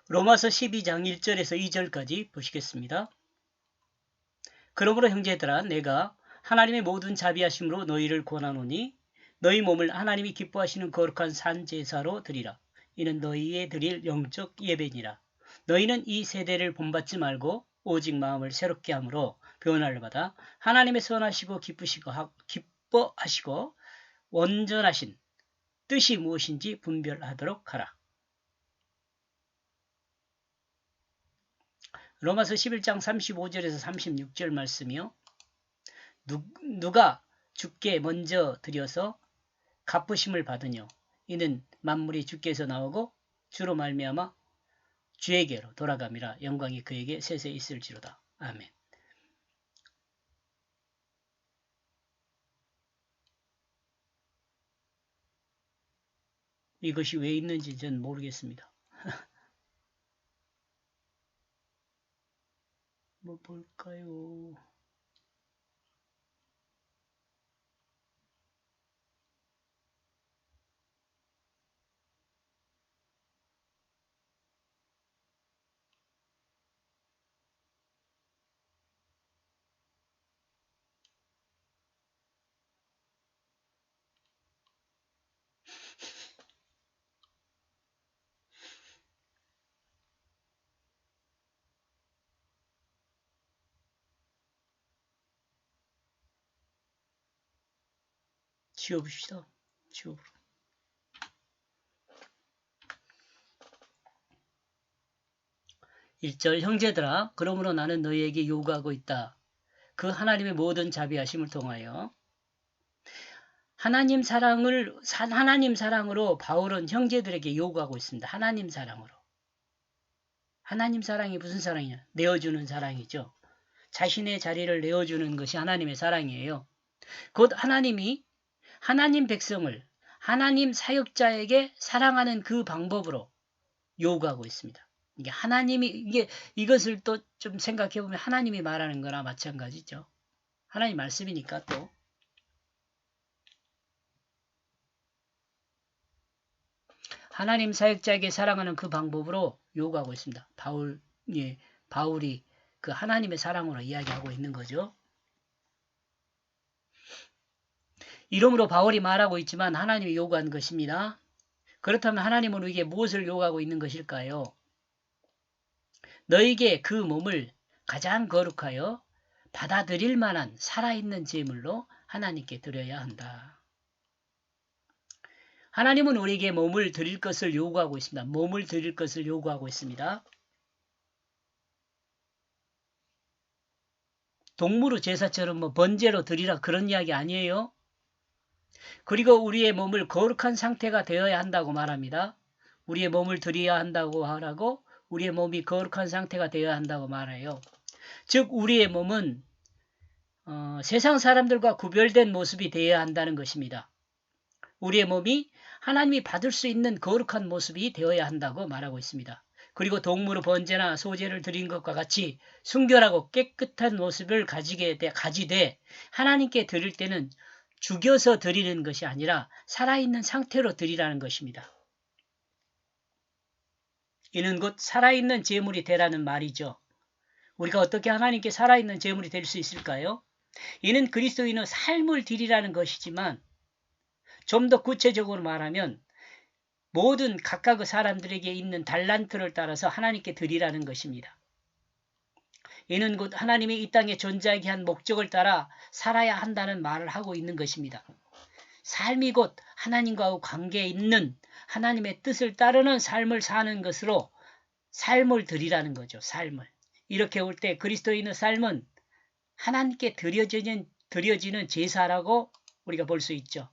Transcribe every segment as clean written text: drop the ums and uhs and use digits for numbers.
로마서 12장 1절에서 2절까지 보시겠습니다. 그러므로 형제들아 내가 하나님의 모든 자비하심으로 너희를 권하노니 너희 몸을 하나님이 기뻐하시는 거룩한 산제사로 드리라. 이는 너희의 드릴 영적 예배니라. 너희는 이 세대를 본받지 말고 오직 마음을 새롭게 함으로 변화를 받아 하나님의 선하시고 기뻐하시고 온전하신 뜻이 무엇인지 분별하도록 하라. 로마서 11장 35절에서 36절 말씀이요. 누가 주께 먼저 드려서 갚으심을 받으뇨. 이는 만물이 주께서 나오고 주로 말미암아 주에게로 돌아감이라. 영광이 그에게 세세 있을지로다. 아멘. 이것이 왜 있는지 전 모르겠습니다. 뭐 볼까요? 지워봅시다. 지워. 1절 형제들아 그러므로 나는 너희에게 요구하고 있다. 그 하나님의 모든 자비하심을 통하여 하나님 사랑으로 바울은 형제들에게 요구하고 있습니다. 하나님 사랑으로. 하나님 사랑이 무슨 사랑이냐? 내어주는 사랑이죠. 자신의 자리를 내어주는 것이 하나님의 사랑이에요. 곧 하나님이 하나님 백성을 하나님 사역자에게 사랑하는 그 방법으로 요구하고 있습니다. 이게 이것을 또 좀 생각해 보면 하나님이 말하는 거나 마찬가지죠. 하나님 말씀이니까 또. 하나님 사역자에게 사랑하는 그 방법으로 요구하고 있습니다. 바울이 그 하나님의 사랑으로 이야기하고 있는 거죠. 이러므로 바울이 말하고 있지만 하나님이 요구한 것입니다. 그렇다면 하나님은 우리에게 무엇을 요구하고 있는 것일까요? 너에게 그 몸을 가장 거룩하여 받아들일 만한 살아있는 제물로 하나님께 드려야 한다. 하나님은 우리에게 몸을 드릴 것을 요구하고 있습니다. 몸을 드릴 것을 요구하고 있습니다. 동물의 제사처럼 번제로 드리라 그런 이야기 아니에요. 그리고 우리의 몸을 거룩한 상태가 되어야 한다고 말합니다. 우리의 몸을 드려야 한다고 하라고 우리의 몸이 거룩한 상태가 되어야 한다고 말해요. 즉 우리의 몸은 세상 사람들과 구별된 모습이 되어야 한다는 것입니다. 우리의 몸이 하나님이 받을 수 있는 거룩한 모습이 되어야 한다고 말하고 있습니다. 그리고 동물의 번제나 소제를 드린 것과 같이 순결하고 깨끗한 모습을 가지되 하나님께 드릴 때는 죽여서 드리는 것이 아니라 살아있는 상태로 드리라는 것입니다. 이는 곧 살아있는 제물이 되라는 말이죠. 우리가 어떻게 하나님께 살아있는 제물이 될 수 있을까요? 이는 그리스도인의 삶을 드리라는 것이지만 좀 더 구체적으로 말하면 모든 각각의 사람들에게 있는 달란트를 따라서 하나님께 드리라는 것입니다. 이는 곧 하나님이 이 땅에 존재하게 한 목적을 따라 살아야 한다는 말을 하고 있는 것입니다. 삶이 곧 하나님과 관계에 있는 하나님의 뜻을 따르는 삶을 사는 것으로 삶을 드리라는 거죠. 삶을. 이렇게 올 때 그리스도인의 삶은 하나님께 드려지는 제사라고 우리가 볼 수 있죠.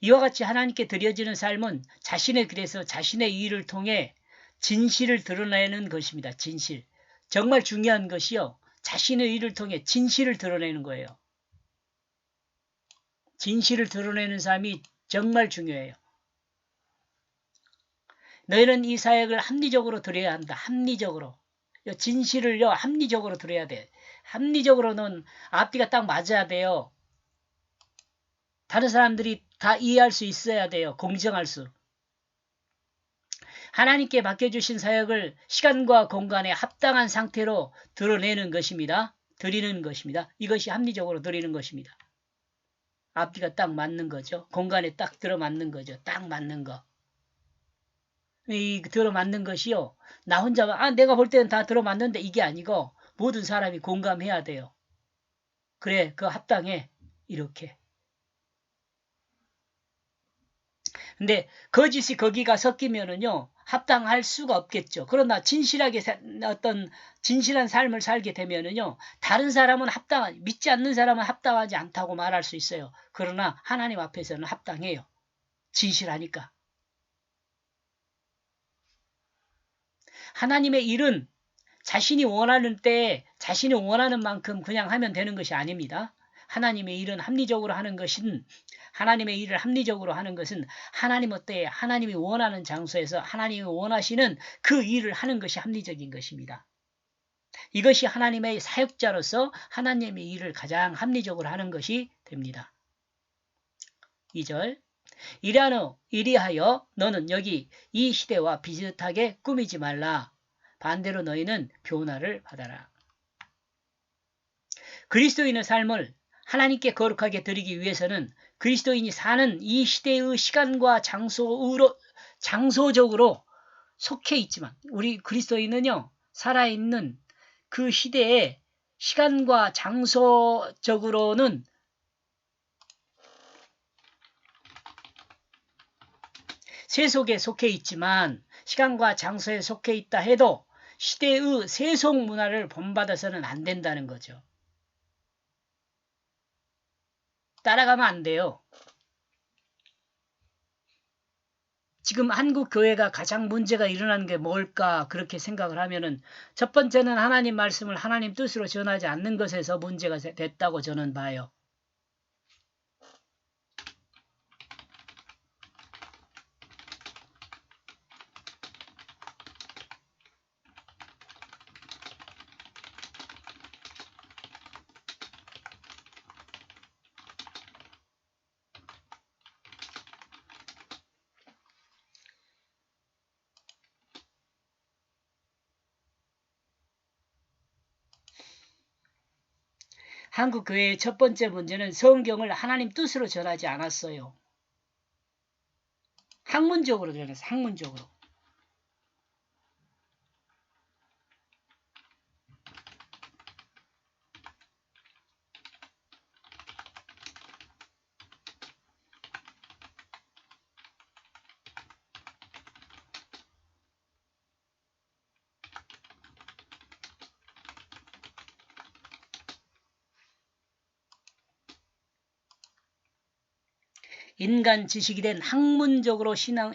이와 같이 하나님께 드려지는 삶은 자신의 일을 통해 진실을 드러내는 것입니다. 진실. 정말 중요한 것이요. 자신의 일을 통해 진실을 드러내는 거예요. 진실을 드러내는 삶이 정말 중요해요. 너희는 이 사역을 합리적으로 드려야 한다. 합리적으로. 진실을요. 합리적으로 드려야 돼. 합리적으로는 앞뒤가 딱 맞아야 돼요. 다른 사람들이 다 이해할 수 있어야 돼요. 공정할 수. 하나님께 맡겨주신 사역을 시간과 공간에 합당한 상태로 드러내는 것입니다. 드리는 것입니다. 이것이 합리적으로 드리는 것입니다. 앞뒤가 딱 맞는 거죠. 공간에 딱 들어맞는 거죠. 딱 맞는 거. 이 들어맞는 것이요. 나 혼자만 내가 볼 때는 다 들어맞는데 이게 아니고 모든 사람이 공감해야 돼요. 그래 그 합당해 이렇게. 근데 거짓이 거기가 섞이면은요 합당할 수가 없겠죠. 그러나 진실하게 어떤 진실한 삶을 살게 되면은요 다른 사람은 믿지 않는 사람은 합당하지 않다고 말할 수 있어요. 그러나 하나님 앞에서는 합당해요. 진실하니까. 하나님의 일은 자신이 원하는 때에 자신이 원하는 만큼 그냥 하면 되는 것이 아닙니다. 하나님의 일은 합리적으로 하는 것은 하나님의 일을 합리적으로 하는 것은 하나님의 때에 하나님이 원하는 장소에서 하나님이 원하시는 그 일을 하는 것이 합리적인 것입니다. 이것이 하나님의 사역자로서 하나님의 일을 가장 합리적으로 하는 것이 됩니다. 2절 이리하여 너는 여기 이 시대와 비슷하게 꾸미지 말라. 반대로 너희는 변화를 받아라. 그리스도인의 삶을 하나님께 거룩하게 드리기 위해서는 그리스도인이 사는 이 시대의 시간과 장소적으로 속해 있지만 우리 그리스도인은요 살아있는 그 시대에 시간과 장소적으로는 세속에 속해 있지만 시간과 장소에 속해 있다 해도 시대의 세속 문화를 본받아서는 안 된다는 거죠. 따라가면 안 돼요. 지금 한국 교회가 가장 문제가 일어나는 게 뭘까 그렇게 생각을 하면은 첫 번째는 하나님 말씀을 하나님 뜻으로 전하지 않는 것에서 문제가 됐다고 저는 봐요. 한국 교회의 첫 번째 문제는 성경을 하나님 뜻으로 전하지 않았어요. 학문적으로 전했어요. 학문적으로. 인간 지식이 된 학문적으로 신앙을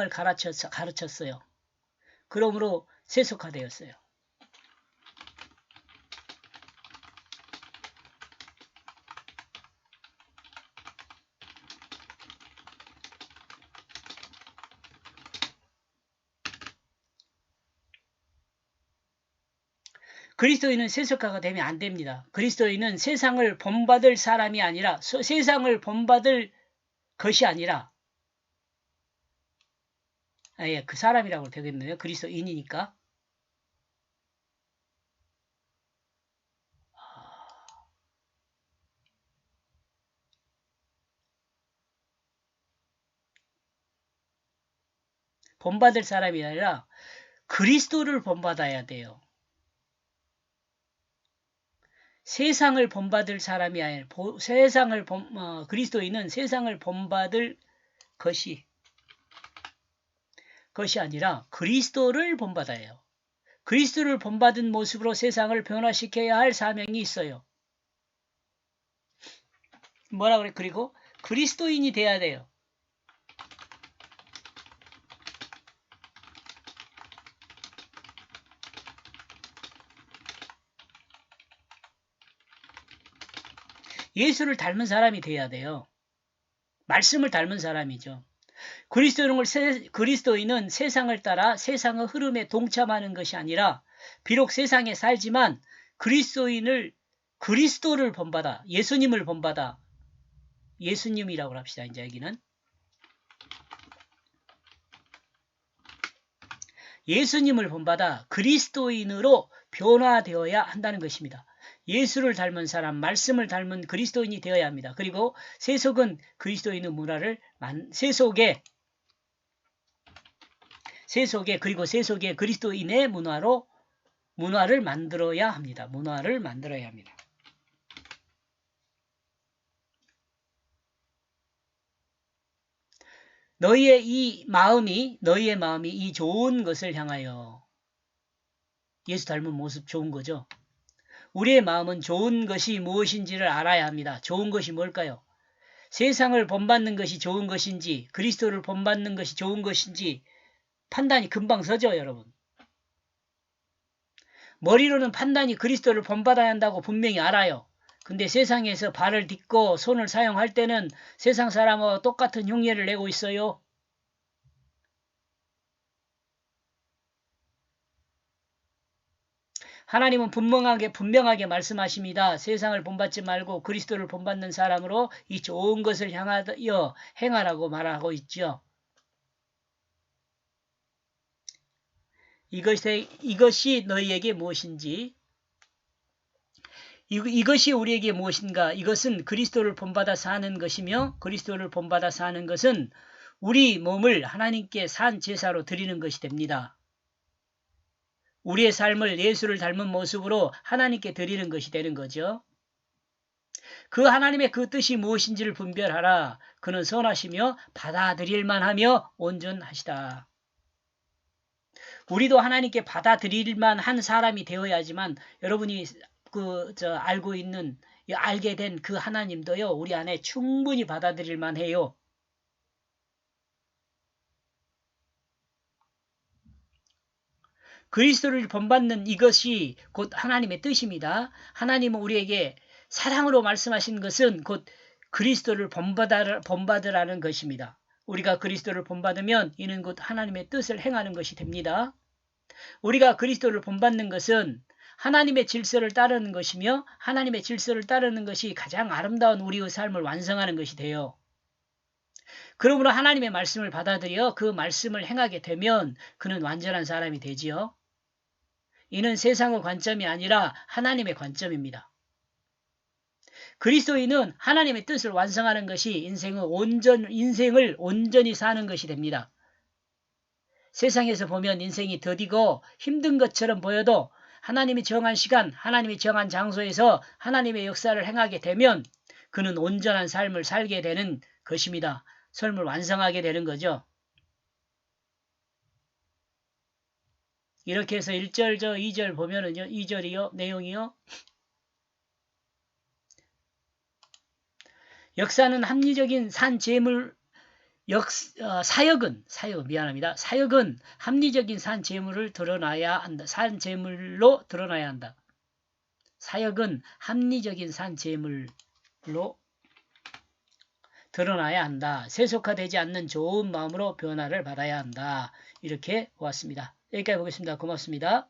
가르쳤어요. 그러므로 세속화되었어요. 그리스도인은 세속화가 되면 안 됩니다. 그리스도인은 세상을 본받을 사람이 아니라 세상을 본받을 것이 아니라 그 사람이라고 되겠네요. 그리스도인이니까. 본받을 사람이 아니라 그리스도를 본받아야 돼요. 세상을 본받을 사람이 아니라 그리스도인은 세상을 본받을 것이 아니라 그리스도를 본받아요. 그리스도를 본받은 모습으로 세상을 변화시켜야 할 사명이 있어요. 뭐라 그래? 그리고 그리스도인이 돼야 돼요. 예수를 닮은 사람이 돼야 돼요. 말씀을 닮은 사람이죠. 그리스도인은 세상을 따라 세상의 흐름에 동참하는 것이 아니라 비록 세상에 살지만 그리스도를 본받아 예수님을 본받아 예수님이라고 합시다. 이제 여기는. 예수님을 본받아 그리스도인으로 변화되어야 한다는 것입니다. 예수를 닮은 사람, 말씀을 닮은 그리스도인이 되어야 합니다. 그리고 세속은 그리스도인의 문화를 세속에 그리고 세속에 그리스도인의 문화를 만들어야 합니다. 문화를 만들어야 합니다. 너희의 마음이 이 좋은 것을 향하여, 예수 닮은 모습 좋은 거죠. 우리의 마음은 좋은 것이 무엇인지를 알아야 합니다. 좋은 것이 뭘까요? 세상을 본받는 것이 좋은 것인지 그리스도를 본받는 것이 좋은 것인지 판단이 금방 서죠, 여러분. 머리로는 판단이 그리스도를 본받아야 한다고 분명히 알아요. 근데 세상에서 발을 딛고 손을 사용할 때는 세상 사람과 똑같은 흉내를 내고 있어요. 하나님은 분명하게 말씀하십니다. 세상을 본받지 말고 그리스도를 본받는 사람으로 이 좋은 것을 향하여 행하라고 말하고 있죠. 이것이 너희에게 무엇인지, 이것이 우리에게 무엇인가? 이것은 그리스도를 본받아 사는 것이며, 그리스도를 본받아 사는 것은 우리 몸을 하나님께 산 제사로 드리는 것이 됩니다. 우리의 삶을 예수를 닮은 모습으로 하나님께 드리는 것이 되는 거죠. 그 하나님의 그 뜻이 무엇인지를 분별하라. 그는 선하시며 받아들일 만하며 온전하시다. 우리도 하나님께 받아들일 만한 사람이 되어야지만 여러분이 알게 된 그 하나님도요, 우리 안에 충분히 받아들일 만해요. 그리스도를 본받는 이것이 곧 하나님의 뜻입니다. 하나님은 우리에게 사랑으로 말씀하신 것은 곧 그리스도를 본받으라는 것입니다. 우리가 그리스도를 본받으면 이는 곧 하나님의 뜻을 행하는 것이 됩니다. 우리가 그리스도를 본받는 것은 하나님의 질서를 따르는 것이며, 하나님의 질서를 따르는 것이 가장 아름다운 우리의 삶을 완성하는 것이 돼요. 그러므로 하나님의 말씀을 받아들여 그 말씀을 행하게 되면 그는 완전한 사람이 되지요. 이는 세상의 관점이 아니라 하나님의 관점입니다. 그리스도인은 하나님의 뜻을 완성하는 것이 인생을 온전히 사는 것이 됩니다. 세상에서 보면 인생이 더디고 힘든 것처럼 보여도 하나님이 정한 시간, 하나님이 정한 장소에서 하나님의 역사를 행하게 되면 그는 온전한 삶을 살게 되는 것입니다. 삶을 완성하게 되는 거죠. 이렇게 해서 1절, 2절 보면은요, 2절이요, 내용이요. 역사는 합리적인 사역은 합리적인 산 재물을 드러나야 한다. 산 재물로 드러나야 한다. 사역은 합리적인 산 재물로 드러나야 한다. 세속화되지 않는 좋은 마음으로 변화를 받아야 한다. 이렇게 보았습니다. 여기까지 보겠습니다. 고맙습니다.